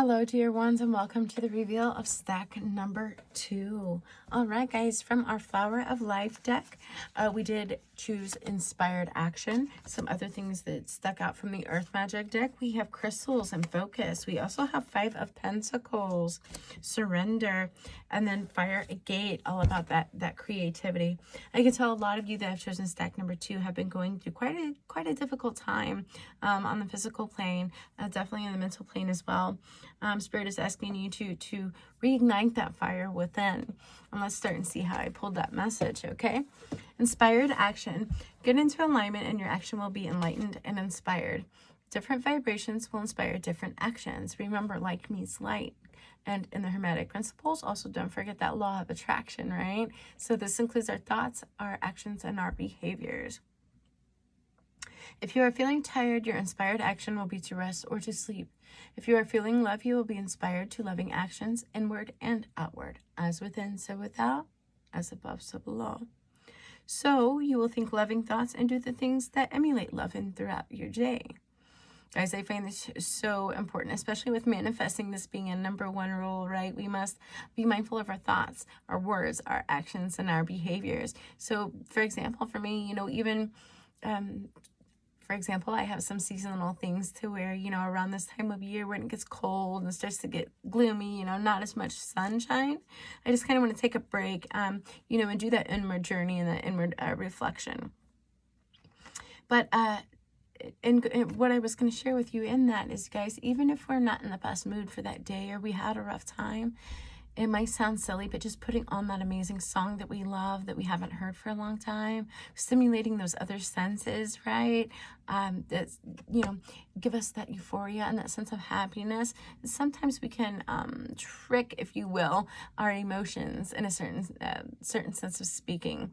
Hello, dear ones, and welcome to the reveal of stack number 2. All right, guys, from our Flower of Life deck, we did choose Inspired Action. Some other things that stuck out from the Earth Magic deck, we have Crystals and Focus. We also have Five of Pentacles, Surrender, and then Fire a Gate, all about that creativity. I can tell a lot of you that have chosen stack number 2 have been going through quite a difficult time on the physical plane, definitely in the mental plane as well. Spirit is asking you to reignite that fire within. And let's start and see how I pulled that message, okay? Inspired action. Get into alignment and your action will be enlightened and inspired. Different vibrations will inspire different actions. Remember, like meets light. And in the Hermetic principles, also don't forget that law of attraction, right? So this includes our thoughts, our actions, and our behaviors. If you are feeling tired, your inspired action will be to rest or to sleep. If you are feeling love, you will be inspired to loving actions, inward and outward. As within, so without, as above, so below. So you will think loving thoughts and do the things that emulate love in throughout your day. Guys, I find this so important, especially with manifesting, this being a number 1 rule, right? We must be mindful of our thoughts, our words, our actions, and our behaviors. So, for example, for me, even... for example, I have some seasonal things to where, around this time of year when it gets cold and starts to get gloomy, not as much sunshine, I just kind of want to take a break, and do that inward journey and that inward reflection. But and what I was going to share with you in that is, guys, even if we're not in the best mood for that day or we had a rough time, it might sound silly, but just putting on that amazing song that we love, that we haven't heard for a long time, stimulating those other senses, right? That's, give us that euphoria and that sense of happiness. Sometimes we can trick, if you will, our emotions in a certain sense of speaking.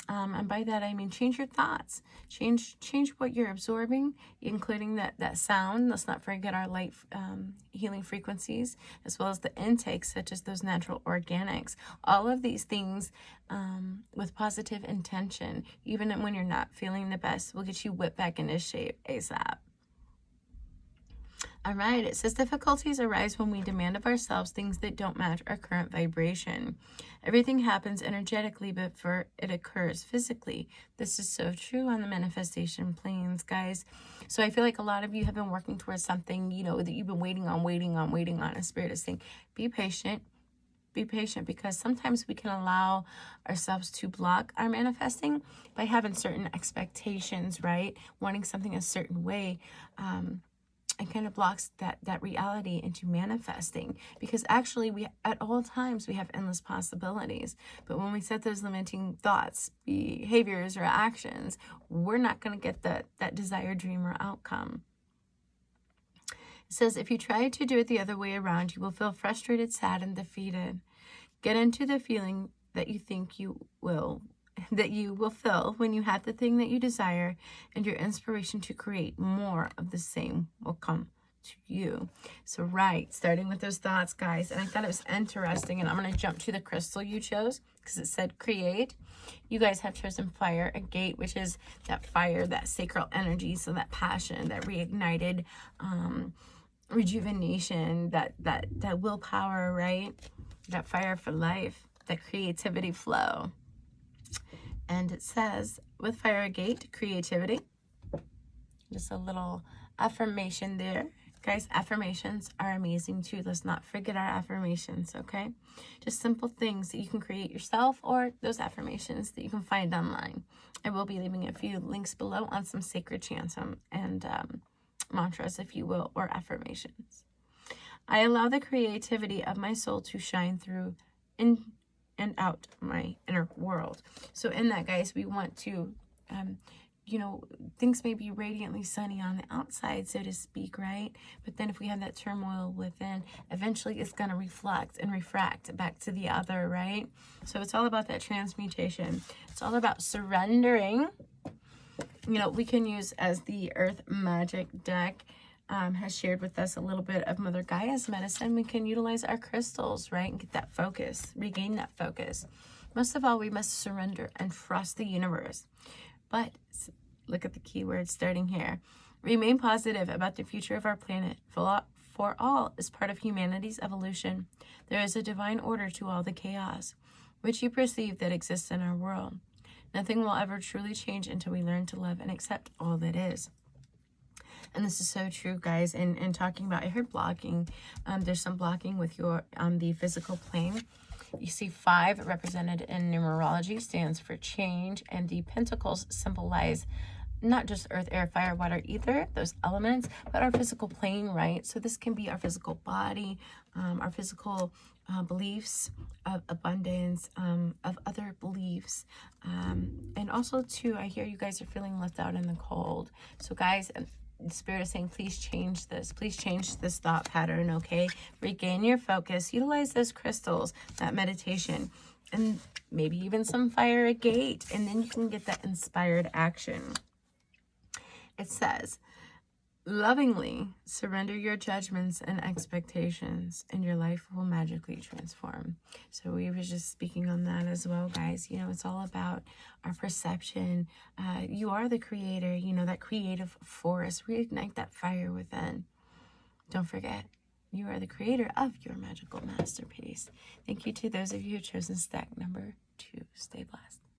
And by that, I mean, change your thoughts, change what you're absorbing, including that sound. Let's not forget our light healing frequencies, as well as the intakes, such as those natural organics. All of these things with positive intention, even when you're not feeling the best, will get you whipped back into shape ASAP. All right, it says difficulties arise when we demand of ourselves things that don't match our current vibration. Everything happens energetically before it occurs physically. This is so true on the manifestation planes, guys. So I feel like a lot of you have been working towards something, that you've been waiting on. And Spirit is saying, be patient. Be patient, because sometimes we can allow ourselves to block our manifesting by having certain expectations, right? Wanting something a certain way. And kind of blocks that reality into manifesting, because actually we at all times we have endless possibilities, but when we set those limiting thoughts, behaviors, or actions, we're not going to get that desired dream or outcome. It says, if you try to do it the other way around, you will feel frustrated, sad, and defeated. Get into the feeling that you think you will feel when you have the thing that you desire, and your inspiration to create more of the same will come to you. So, right, starting with those thoughts, guys. And I thought it was interesting, and I'm going to jump to the crystal you chose because it said create. You guys have chosen Fire a Gate, which is that fire, that sacral energy, so that passion, that reignited rejuvenation, that willpower, right? That fire for life, that creativity flow. And it says, with Fire Gate, creativity. Just a little affirmation there. Guys, affirmations are amazing too. Let's not forget our affirmations, okay? Just simple things that you can create yourself, or those affirmations that you can find online. I will be leaving a few links below on some sacred chants and mantras, if you will, or affirmations. I allow the creativity of my soul to shine through in and out my inner world. So in that, guys, we want to, things may be radiantly sunny on the outside, so to speak, right? But then if we have that turmoil within, eventually it's going to reflect and refract back to the other, right? So it's all about that transmutation. It's all about surrendering. We can use, as the Earth Magic deck has shared with us a little bit of Mother Gaia's medicine, we can utilize our crystals, right? And get that focus, regain that focus. Most of all, we must surrender and trust the universe. But look at the keywords starting here. Remain positive about the future of our planet. for all is part of humanity's evolution. There is a divine order to all the chaos, which you perceive that exists in our world. Nothing will ever truly change until we learn to love and accept all that is. And this is so true, guys. And talking about, I heard blocking. There's some blocking with your the physical plane. You see 5 represented in numerology stands for change, and the pentacles symbolize not just earth, air, fire, water, ether, those elements, but our physical plane, right? So this can be our physical body, our physical beliefs of abundance, of other beliefs. And also, too, I hear you guys are feeling left out in the cold. So, guys, the Spirit is saying, please change this. Please change this thought pattern, okay? Regain your focus. Utilize those crystals, that meditation, and maybe even some fire a gate, and then you can get that inspired action. It says, lovingly surrender your judgments and expectations, and your life will magically transform. So we were just speaking on that as well, guys. You know, it's all about our perception. You are the creator, you know, that creative force. Reignite that fire within. Don't forget, you are the creator of your magical masterpiece. Thank you to those of you who have chosen stack number 2. Stay blessed.